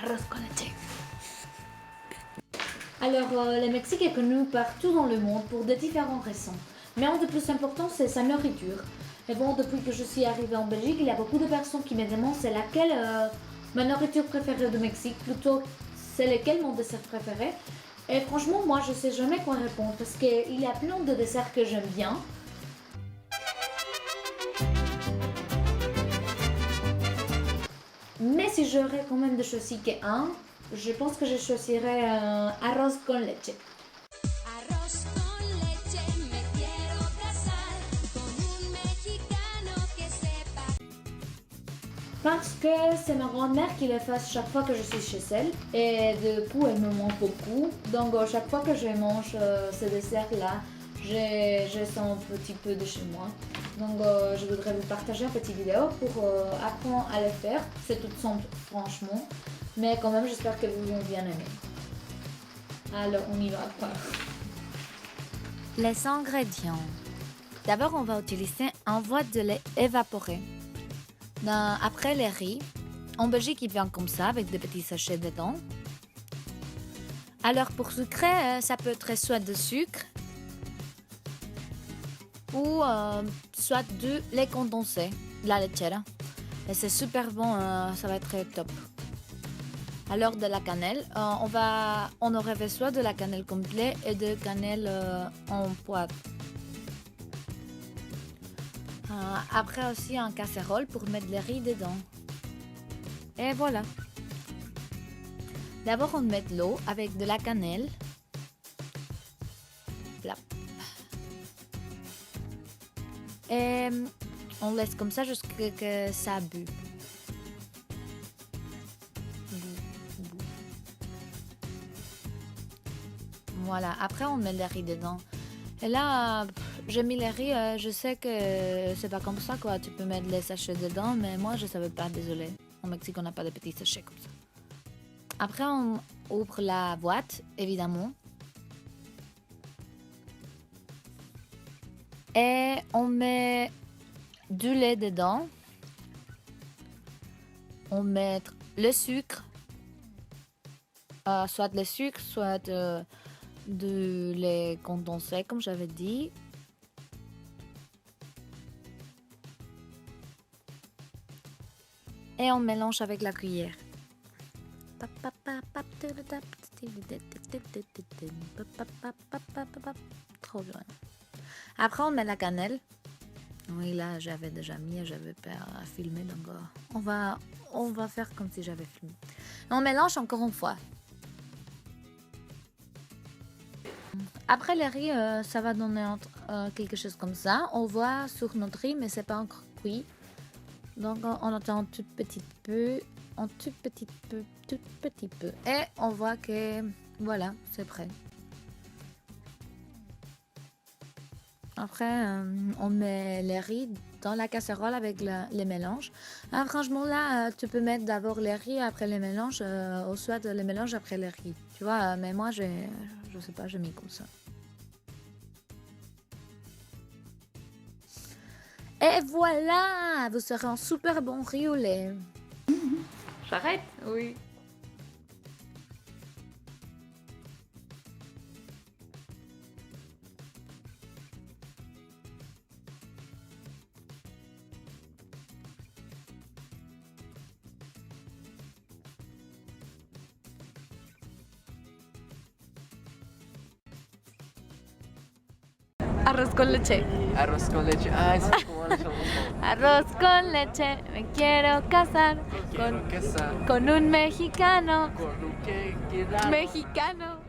Arroz con leche. Alors, le Mexique est connu partout dans le monde pour de différentes raisons. Mais un des plus importants, c'est sa nourriture. Et bon, depuis que je suis arrivée en Belgique, il y a beaucoup de personnes qui me demandent c'est laquelle ma nourriture préférée du Mexique, plutôt c'est lequel mon dessert préféré. Et franchement, moi, je sais jamais quoi répondre parce qu'il y a plein de desserts que j'aime bien. Mais si j'aurais quand même de choisir qu'un, je pense que je choisirais arroz con leche. Arroz con leche, me quiero casar con un mexicano que sepa. Parce que c'est ma grand-mère qui le fait chaque fois que je suis chez elle. Et du coup, elle me manque beaucoup. Donc, chaque fois que je mange ce dessert-là, je sens un petit peu de chez moi. Donc, je voudrais vous partager une petite vidéo pour apprendre à le faire. C'est tout simple, franchement. Mais quand même, j'espère que vous allez bien aimer. Alors, on y va, quoi. Les ingrédients. D'abord, on va utiliser un boîte de lait évaporé. Après les riz, en Belgique, il vient comme ça, avec des petits sachets dedans. Alors, pour sucrer, ça peut être soit de sucre ou soit du lait condensé, de la lechera. Et c'est super bon, ça va être top. Alors, de la cannelle, on aurait fait soit de la cannelle complète et de cannelle en poudre. Après aussi un casserole pour mettre les riz dedans. Et voilà. D'abord on met l'eau avec de la cannelle. Plap. Et on laisse comme ça jusqu'à ce que ça bue. Voilà, après on met les riz dedans. Et là, j'ai mis les riz, je sais que c'est pas comme ça quoi, tu peux mettre les sachets dedans, mais moi je savais pas, désolé. Au Mexique on n'a pas de petits sachets comme ça. Après on ouvre la boîte, évidemment. Et on met du lait dedans. On met le sucre, soit le sucre, soit de lait condensé, comme j'avais dit. Et on mélange avec la cuillère. Trop bien. Après, on met la cannelle. Oui, là, j'avais déjà mis, j'avais pas filmé, donc on va faire comme si j'avais filmé. Et on mélange encore une fois. Après les riz, ça va donner quelque chose comme ça. On voit sur notre riz, mais c'est pas encore cuit. Donc on attend un tout petit peu, et on voit que voilà, c'est prêt. Après, on met les riz dans la casserole avec les mélanges. Alors, franchement, là, tu peux mettre d'abord les riz après les mélanges, ou soit les mélanges après les riz. Tu vois, mais moi, je sais pas, j'ai mis comme ça. Et voilà, vous serez un super bon riz au lait. J'arrête? Oui. Arroz con leche. Arroz con leche. Ay, sí, ¿cómo le echamos? Arroz con leche, me quiero casar Quiero casar con un mexicano. con un que quiera. Mexicano.